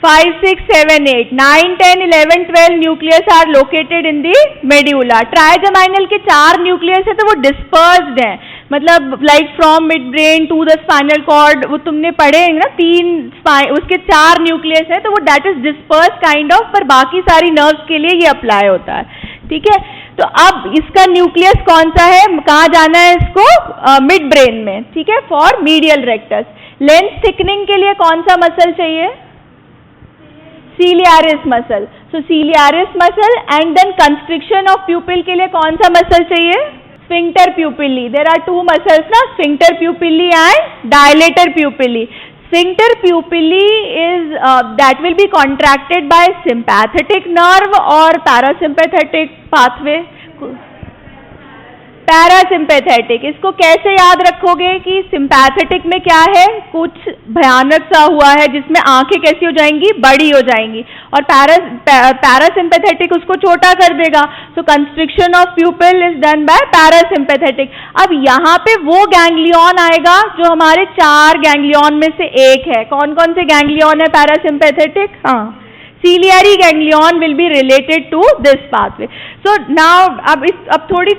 5, 6, 7, 8, 9, 10, 11, 12 nucleus are located in the medulla. Trigeminal के 4 न्यूक्लियस है, तो वो डिस्पर्स्ड है, मतलब like from midbrain to the spinal cord, वो तुमने पढ़े हैं ना, 3 उसके 4 न्यूक्लियस है, तो वो that is disperse kind of, पर बाकी सारी नर्व्स के लिए ये अप्लाई होता है। ठीक है, तो अब इसका न्यूक्लियस कौन सा है, कहाँ जाना है इसको? मिड ब्रेन में। ठीक है, for medial rectus. Lens thickening के लिए कौन सा मसल चाहिए? Ciliaris muscle. So ciliaris muscle. And then constriction of pupil के लिए कौन सा मसल चाहिए? Sphincter pupillae. There are 2 muscles ना, sphincter pupillae and dilator pupillae. Sphincter pupillae is that will be contracted by sympathetic nerve और parasympathetic pathway? Parasympathetic. इसको कैसे याद रखोगे कि सिंपैथेटिक में क्या है? कुछ भयानक सा हुआ है जिसमें आंखें कैसी हो जाएंगी? बड़ी हो जाएंगी, और पैरासिम्पैथेटिक उसको छोटा कर देगा। So constriction of pupil is done by parasympathetic. अब यहाँ पे वो गैंग्लियन आएगा जो हमारे 4 गैंग्लियन में से एक है। कौन कौन से गैंग्लियन है पैरासिम्पैथेटिक? हाँ, ciliary ganglion will be related to this pathway. So now अब थोड़ी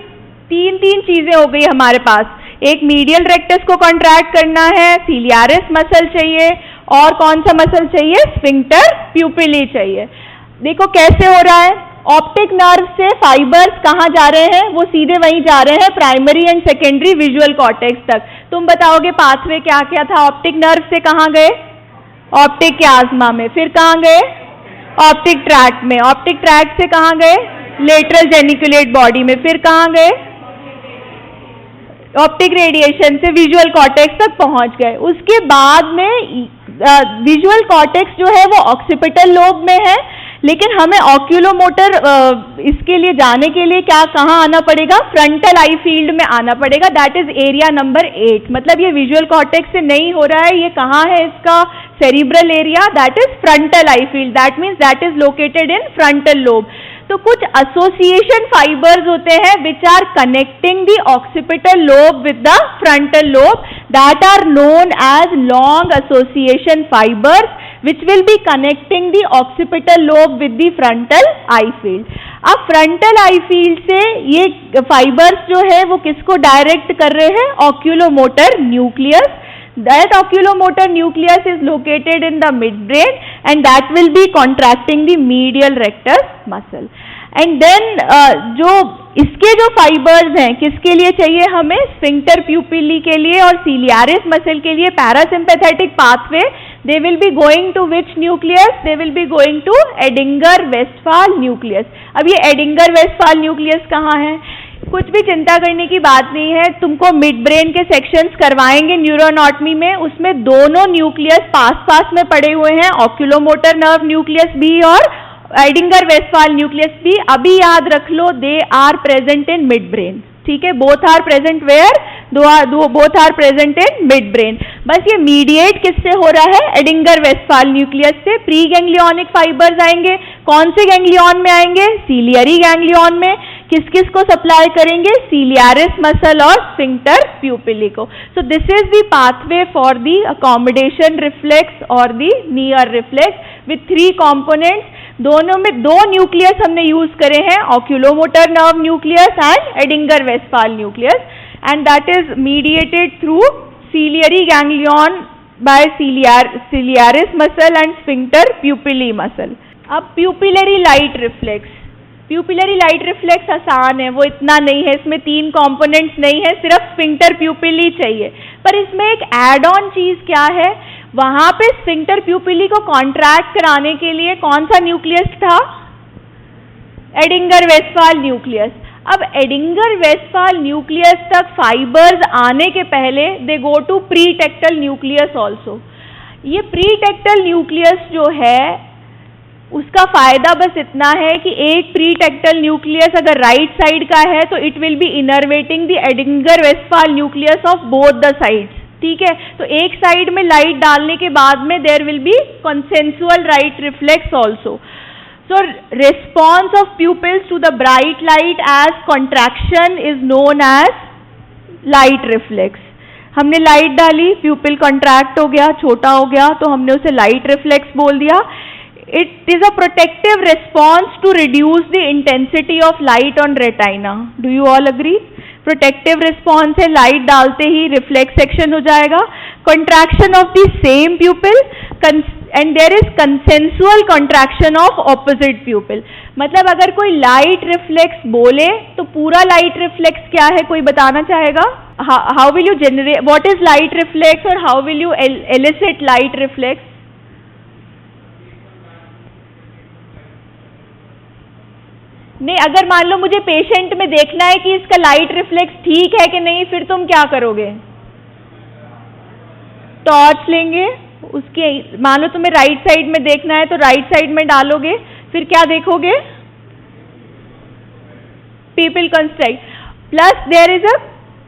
3 चीजें हो गई हमारे पास। एक मीडियल रेक्टस को कॉन्ट्रैक्ट करना है, सीलियारिस मसल चाहिए, और कौन सा मसल चाहिए? स्फिंक्टर प्यूपिली चाहिए। देखो कैसे हो रहा है। ऑप्टिक नर्व से फाइबर्स कहाँ जा रहे हैं? वो सीधे वहीं जा रहे हैं, primary and secondary visual cortex तक। तुम बताओगे पाथवे क्या क्या था? ऑप्टिक नर्व से कहाँ गए? ऑप्टिक क्याज्मा में। फिर कहाँ गए? ऑप्टिक ट्रैक्ट में। ऑप्टिक ट्रैक्ट से कहाँ गए? लेटरल जेनिकुलेट बॉडी में। फिर कहाँ गए? ऑप्टिक रेडिएशन से विजुअल कॉर्टेक्स तक पहुंच गए। उसके बाद में विजुअल कॉर्टेक्स जो है वो ऑक्सीपिटल लोब में है, लेकिन हमें ऑक्यूलोमोटर इसके लिए जाने के लिए क्या कहाँ आना पड़ेगा? फ्रंटल आई फील्ड में आना पड़ेगा। That is area number 8। मतलब ये विजुअल कॉर्टेक्स से नहीं हो रहा है, ये कहाँ है? इसका cerebral area, that is frontal eye field. That means that is located in frontal lobe. तो कुछ एसोसिएशन फाइबर्स होते हैं which are connecting the occipital lobe with the frontal lobe, that are known as long association fibres which will be connecting the occipital lobe with the frontal eye field. अब frontal eye field से ये fibers जो है वो किसको direct कर रहे हैं? oculomotor nucleus. That oculomotor nucleus is located in the midbrain and that will be contracting the medial rectus muscle. And then जो इसके जो फाइबर्स हैं किसके लिए चाहिए हमें? स्फिंक्टर प्यूपिली के लिए और सीलियारिस मसल के लिए parasympathetic pathway. They will be going to which nucleus? They will be going to Edinger Westphal nucleus. अब ये एडिंगर-वेस्टफाल न्यूक्लियस कहाँ है? कुछ भी चिंता करने की बात नहीं है, तुमको मिड ब्रेन के सेक्शंस करवाएंगे न्यूरोएनाटॉमी में, उसमें दोनों न्यूक्लियस पास पास में पड़े हुए हैं, ऑक्यूलोमोटर नर्व न्यूक्लियस भी और एडिंगर-वेस्टफाल न्यूक्लियस भी। अभी याद रख लो, they are present in midbrain. ठीक है, both are present where? Both are present in midbrain. बस ये मीडिएट किससे हो रहा है? एडिंगर-वेस्टफाल न्यूक्लियस से। प्री गैंग्लियोनिक फाइबर्स आएंगे, कौन से गैंग्लियन में आएंगे? सीलियरी गैंग्लियन में। किस किस को सप्लाई करेंगे? सीलियारिस मसल और स्फिंक्टर प्यूपिली को। So this is the pathway for the accommodation reflex और the near reflex with 3 components. दोनों में 2 न्यूक्लियस हमने यूज करे हैं, oculomotor nerve nucleus and Edinger Westphal nucleus, and that is mediated through ciliary ganglion by ciliaris muscle and sphincter pupillae muscle. अब pupillary light reflex. Pupillary light reflex आसान है, वो इतना नहीं है, इसमें 3 कंपोनेंट्स नहीं है, सिर्फ स्फिंक्टर प्यूपिली चाहिए। पर इसमें एक एड ऑन चीज क्या है? वहां पे स्फिंक्टर प्यूपिली को कॉन्ट्रैक्ट कराने के लिए कौन सा न्यूक्लियस था? Edinger Westphal nucleus. अब एडिंगर वेस्टफाल न्यूक्लियस तक फाइबर्स आने के पहले they go to pretectal nucleus also. ये प्री टेक्टल न्यूक्लियस जो है उसका फायदा बस इतना है कि एक प्री टेक्टल न्यूक्लियस अगर राइट साइड का है तो it will be innervating the Edinger Westphal nucleus of both the sides, ठीक है। तो एक साइड में लाइट डालने के बाद में there will be consensual light reflex also. So response of pupils to the bright light as contraction is known as light reflex। हमने लाइट डाली, प्यूपिल कॉन्ट्रैक्ट हो गया, छोटा हो गया, तो हमने उसे लाइट रिफ्लेक्स बोल दिया। It is a protective response to reduce the intensity of light on retina. Do you all agree? Protective response है, लाइट डालते ही रिफ्लेक्स सेक्शन हो जाएगा। Contraction of the same pupil and there is consensual contraction of opposite pupil. मतलब अगर कोई light reflex बोले तो पूरा लाइट रिफ्लेक्स क्या है, कोई बताना चाहेगा? How will you generate, what is light reflex और how will you elicit light reflex? नहीं, अगर मान लो मुझे पेशेंट में देखना है कि इसका लाइट रिफ्लेक्स ठीक है कि नहीं, फिर तुम क्या करोगे? टॉर्च लेंगे, उसके मान लो तुम्हें राइट साइड में देखना है तो राइट साइड में डालोगे, फिर क्या देखोगे? Pupil constrict plus there is a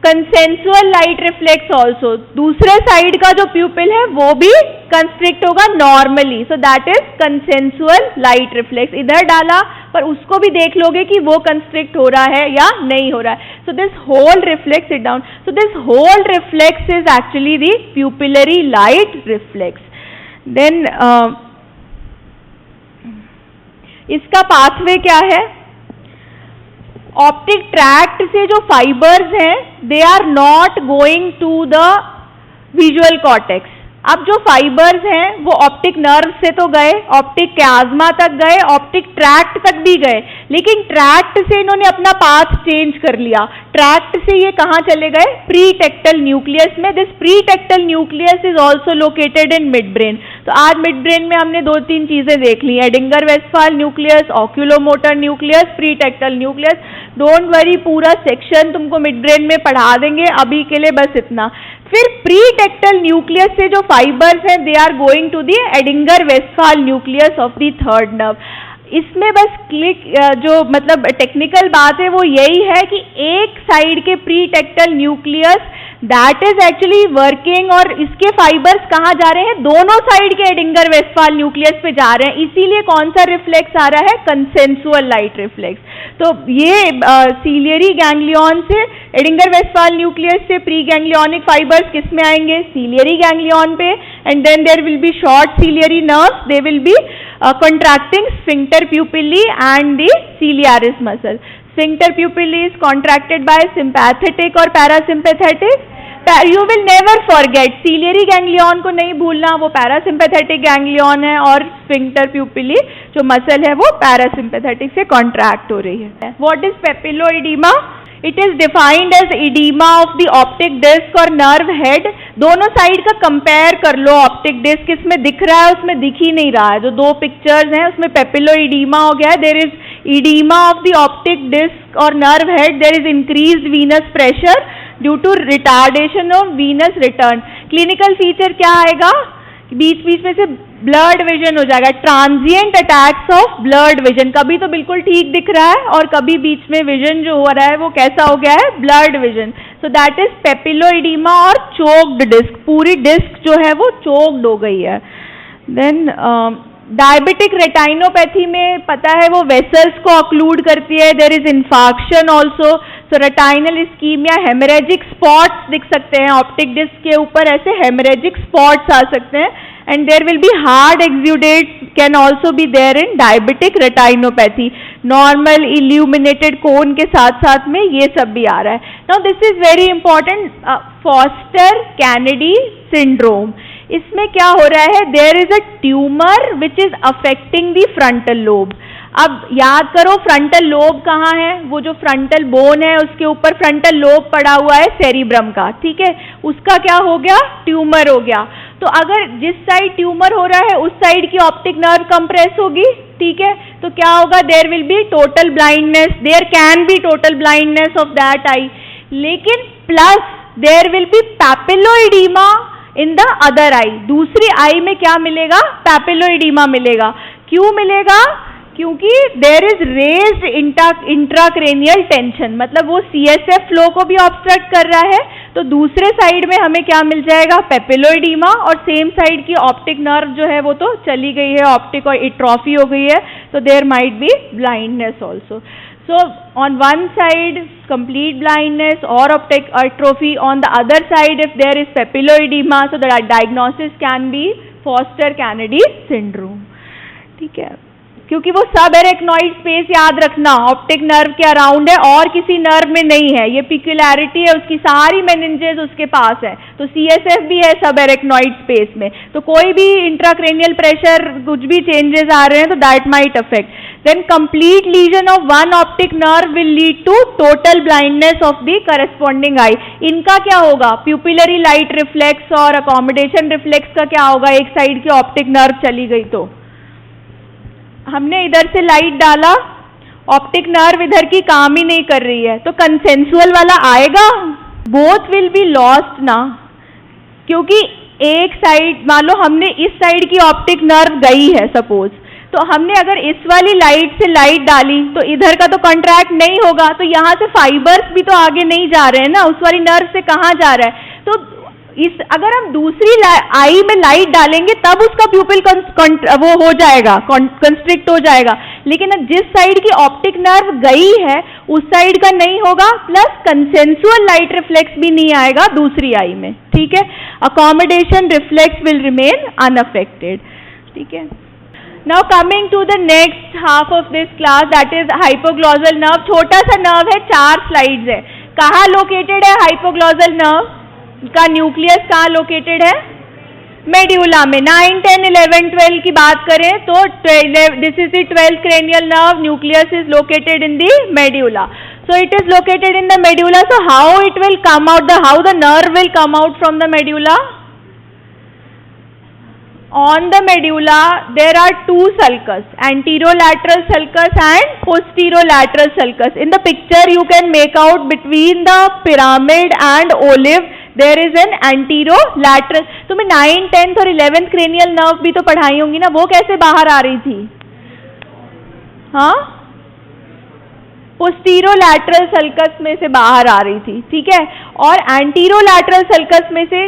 consensual light reflex also. दूसरे साइड का जो प्यूपिल है वो भी कंस्ट्रिक्ट होगा normally, so that is consensual light reflex. इधर डाला पर उसको भी देख लोगे कि वो कंस्ट्रिक्ट हो रहा है या नहीं हो रहा है। So this whole reflex it down, so this whole reflex is actually the pupillary light reflex. Then इसका पाथवे क्या है? ऑप्टिक ट्रैक्ट से जो फाइबर्स हैं they are not going to the visual cortex. अब जो फाइबर्स हैं वो ऑप्टिक नर्व से तो गए, ऑप्टिक क्याज्मा तक गए, ऑप्टिक ट्रैक्ट तक भी गए, लेकिन ट्रैक्ट से इन्होंने अपना पाथ चेंज कर लिया। ट्रैक्ट से ये कहाँ चले गए? प्री टेक्टल न्यूक्लियस में। This pretectal nucleus is also located in midbrain. तो आज मिड ब्रेन में हमने 2-3 चीजें देख ली, Edinger Westphal nucleus, oculomotor nucleus, pretectal nucleus. Don't worry, पूरा सेक्शन तुमको मिड ब्रेन में पढ़ा देंगे, अभी के लिए बस इतना। फिर प्री टेक्टल न्यूक्लियस से जो फाइबर्स हैं they are going to the Edinger Westphal nucleus of the third nerve. इसमें बस क्लिक जो मतलब टेक्निकल बात है वो यही है कि एक साइड के pretectal nucleus that is actually working, और इसके फाइबर्स कहाँ जा रहे हैं? दोनों साइड के एडिंगर वेस्टफाल न्यूक्लियस पे जा रहे हैं। इसीलिए कौन सा रिफ्लेक्स आ रहा है? Consensual light reflex. तो ये सीलियरी गैंग्लियन से एडिंगर वेस्टफाल न्यूक्लियस से प्री गैंग्लियोनिक फाइबर्स किस में आएंगे? सीलियरी गैंग्लियन पे। And then there will be short ciliary nerves, they will be contracting sphincter pupillae and the ciliaris muscle. Sphincter pupillae is contracted by sympathetic और parasympathetic. You will never forget, ciliary ganglion को नहीं भूलना, वो parasympathetic ganglion है, और sphincter pupillae जो muscle है वो parasympathetic से contract हो रही है। What is papilloedema? It is defined as edema of the optic disc और nerve head। दोनों साइड का कंपेयर कर लो, ऑप्टिक डिस्क इसमें दिख रहा है, उसमें दिख ही नहीं रहा है। जो 2 पिक्चर्स हैं उसमें पेपिलोइडीमा हो गया है। There is oedema of the optic disc और nerve head, there is increased venous pressure due to retardation of venous return. Clinical feature क्या आएगा? बीच बीच में से ब्लड विजन हो जाएगा, transient attacks of blood vision. कभी तो बिल्कुल ठीक दिख रहा है और कभी बीच में विजन जो हो रहा है वो कैसा हो गया है? Blurred vision. So that is papilloedema और चोक्ड डिस्क, पूरी डिस्क जो है वो चोक्ड हो गई है। देन डायबिटिक रेटाइनोपैथी में पता है वो वेसल्स को ऑक्लूड करती है। There is infarction also, so retinal ischaemia, haemorrhagic spots दिख सकते हैं ऑप्टिक डिस्क के ऊपर, ऐसे हेमरेजिक स्पॉट्स आ सकते हैं। And there will be hard exudates can also be there in diabetic retinopathy. Normal illuminated cone के साथ साथ में ये सब भी आ रहा है। Now this is very important, Foster Kennedy syndrome. इसमें क्या हो रहा है? There is a tumour which is affecting the frontal lobe. अब याद करो फ्रंटल लोब कहाँ है? वो जो फ्रंटल बोन है उसके ऊपर फ्रंटल लोब पड़ा हुआ है सेरिब्रम का, ठीक है। उसका क्या हो गया? ट्यूमर हो गया। तो तो अगर जिस साइड ट्यूमर हो रहा है उस साइड की ऑप्टिक नर्व कंप्रेस होगी, ठीक है, तो क्या होगा, there will be total blindness, there can be total blindness of that eye, लेकिन plus there will be papilloedema in the other eye, दूसरी आई में क्या मिलेगा, पैपिलोइडीमा मिलेगा। क्यों मिलेगा, क्योंकि there is raised intracranial tension, मतलब वो CSF फ्लो को भी ऑब्स्ट्रक्ट कर रहा है, तो दूसरे साइड में हमें क्या मिल जाएगा, पैपिलोइडीमा, और सेम साइड की ऑप्टिक नर्व जो है वो तो चली गई है, ऑप्टिक और एट्रोफी हो गई है, तो there might be blindness also. So on one side complete blindness or optic atrophy, on the other side if there is papilloedema, so the diagnosis can be Foster Kennedy syndrome, ठीक है, क्योंकि वो सब arachnoid space याद रखना optic nerve के around है और किसी नर्व में नहीं है, ये पिक्युलैरिटी है उसकी, सारी मेनिंजेस उसके पास है, तो CSF भी है सब एरेक्नॉइड स्पेस में, तो कोई भी इंट्राक्रेनियल प्रेशर कुछ भी चेंजेस आ रहे हैं तो that might affect. Then complete lesion of one optic nerve will lead to total blindness of the corresponding eye. इनका क्या होगा, प्यूपिलरी लाइट रिफ्लेक्स और अकोमोडेशन रिफ्लेक्स का क्या होगा, एक साइड की ऑप्टिक नर्व चली गई तो हमने इधर से लाइट डाला, ऑप्टिक नर्व इधर की काम ही नहीं कर रही है, तो कंसेंसुअल वाला आएगा, बोथ विल बी लॉस्ट ना, क्योंकि एक साइड मान लो हमने इस साइड की ऑप्टिक नर्व गई है सपोज, तो हमने अगर इस वाली लाइट से लाइट डाली तो इधर का तो कॉन्ट्रैक्ट नहीं होगा, तो यहाँ से फाइबर्स भी तो आगे नहीं जा रहे हैं ना, उस वाली नर्व से कहाँ जा रहा है, तो इस अगर हम दूसरी आई में लाइट डालेंगे तब उसका प्यूपिल वो हो जाएगा, कंस्ट्रिक्ट हो जाएगा, लेकिन जिस साइड की ऑप्टिक नर्व गई है उस साइड का नहीं होगा, प्लस कंसेंसुअल लाइट रिफ्लेक्स भी नहीं आएगा दूसरी आई में, ठीक है, accommodation reflex will remain unaffected, ठीक है। Now coming to the next half of this class, that is hypoglossal nerve, छोटा सा नर्व है, 4 स्लाइड्स है, कहाँ लोकेटेड है हाइपोग्लॉसल नर्व का न्यूक्लियस, कहाँ लोकेटेड है, मेड्यूला में। 9, 10, 11, 12 की बात करें तो this is the 12th cranial nerve, nucleus is located in the medulla, so it is located in the medulla, so how it will come out, how the nerve will come out from the medulla? On the medulla there are 2 sulcus, anterolateral sulcus and posterolateral sulcus. In the picture you can make out between the pyramid and olive there is an anterolateral. तुम्हें 9, 10th और 11th cranial nerve भी तो पढ़ाई होंगी ना, वो कैसे बाहर आ रही थी, हाँ, पोस्टीरोलैटरल सल्कस में से बाहर आ रही थी, ठीक है, और एंटीरोलैटरल सल्कस में से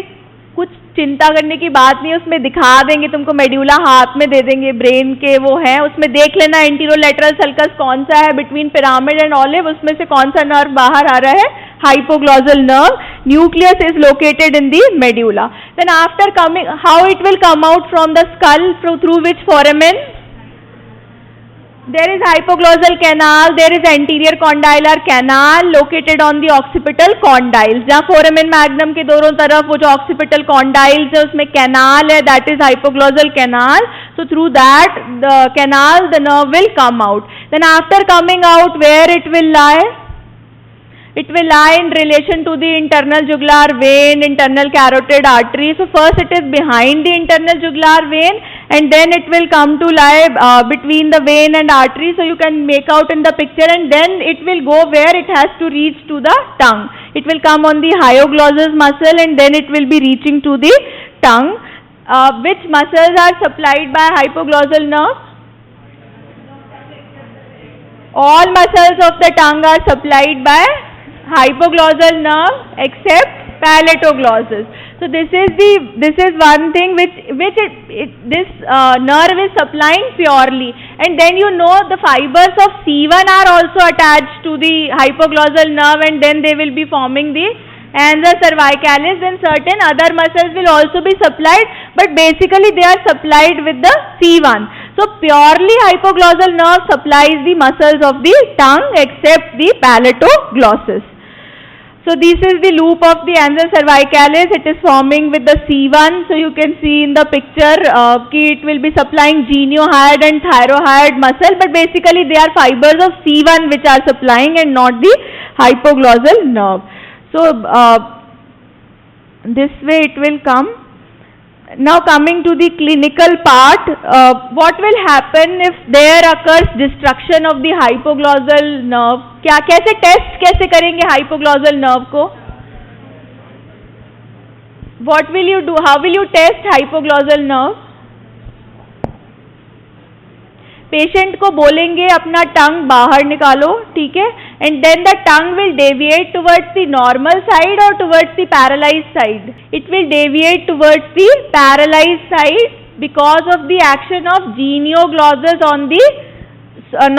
कुछ चिंता करने की बात नहीं है, उसमें दिखा देंगे तुमको, मेड्यूला हाथ में दे देंगे, ब्रेन के वो है, उसमें देख लेना एंटीरोलैटरल सल्कस कौन सा है बिटवीन पिरामिड एंड ऑलिव, उसमें से कौन सा नर्व बाहर आ रहा है, hypoglossal nerve, nucleus is located in the medulla. Then after coming, how it will come out from the skull, through which foramen? There is hypoglossal canal, there is anterior condylar canal located on the occipital condyles, जहाँ foramen magnum के दोनों तरफ वो जो occipital condyles है उसमें canal है, that is hypoglossal canal, so through that the canal the nerve will come out. Then after coming out, where it will lie? It will lie in relation to the internal jugular vein, internal carotid artery. So first it is behind the internal jugular vein and then it will come to lie between the vein and artery. So you can make out in the picture, and then it will go where it has to reach to the tongue. It will come on the hyoglossus muscle and then it will be reaching to the tongue. Which muscles are supplied by hypoglossal nerve? All muscles of the tongue are supplied by hypoglossal nerve except palatoglossus. So this is one thing which this nerve is supplying purely, and then you know the fibers of C1 are also attached to the hypoglossal nerve, and then they will be forming the ansa cervicalis. Then certain other muscles will also be supplied, but basically they are supplied with the C1. So purely hypoglossal nerve supplies the muscles of the tongue except the palatoglossus. So this is the loop of the ansa cervicalis. It is forming with the C1. So you can see in the picture it will be supplying geniohyoid and thyrohyoid muscle, but basically they are fibers of C1 which are supplying and not the hypoglossal nerve. So this way it will come. Now coming to the clinical part, what will happen if there occurs destruction of the hypoglossal nerve? क्या कैसे test कैसे करेंगे hypoglossal nerve को? What will you do? How will you test hypoglossal nerve? Patient को बोलेंगे अपना tongue बाहर निकालो, ठीक है, and then the tongue will deviate towards the normal side और towards the paralysed side. It will deviate towards the paralysed side because of the action of genioglossus on the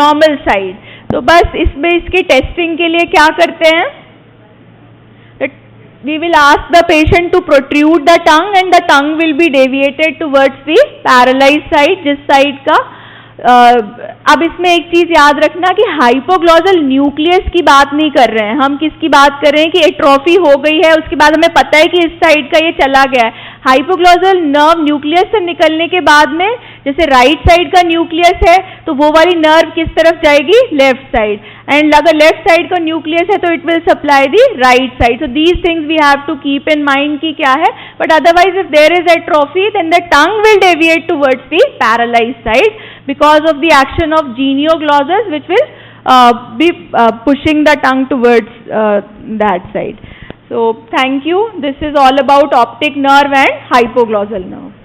normal side. तो बस इसमें इसकी testing के लिए क्या करते हैं, we will ask the patient to protrude the tongue and the tongue will be deviated towards the paralyzed side, जिस साइड का. अब इसमें एक चीज याद रखना कि हाइपोग्लॉसल न्यूक्लियस की बात नहीं कर रहे हैं हम. किसकी बात कर रहे हैं कि एट्रोफी हो गई है, उसके बाद हमें पता है कि इस साइड का ये चला गया है. हाइपोग्लॉसल नर्व न्यूक्लियस से निकलने के बाद में, जैसे राइट साइड का न्यूक्लियस है तो वो वाली नर्व किस तरफ जाएगी, लेफ्ट साइड, एंड अगर लेफ्ट साइड का न्यूक्लियस है तो it will supply the right side. So these things we have to keep in mind कि क्या है. But otherwise if there is atrophy then the tongue will deviate towards the paralysed side because of the action of genioglossus which will be pushing the tongue towards that side. So thank you. This is all about optic nerve and hypoglossal nerve.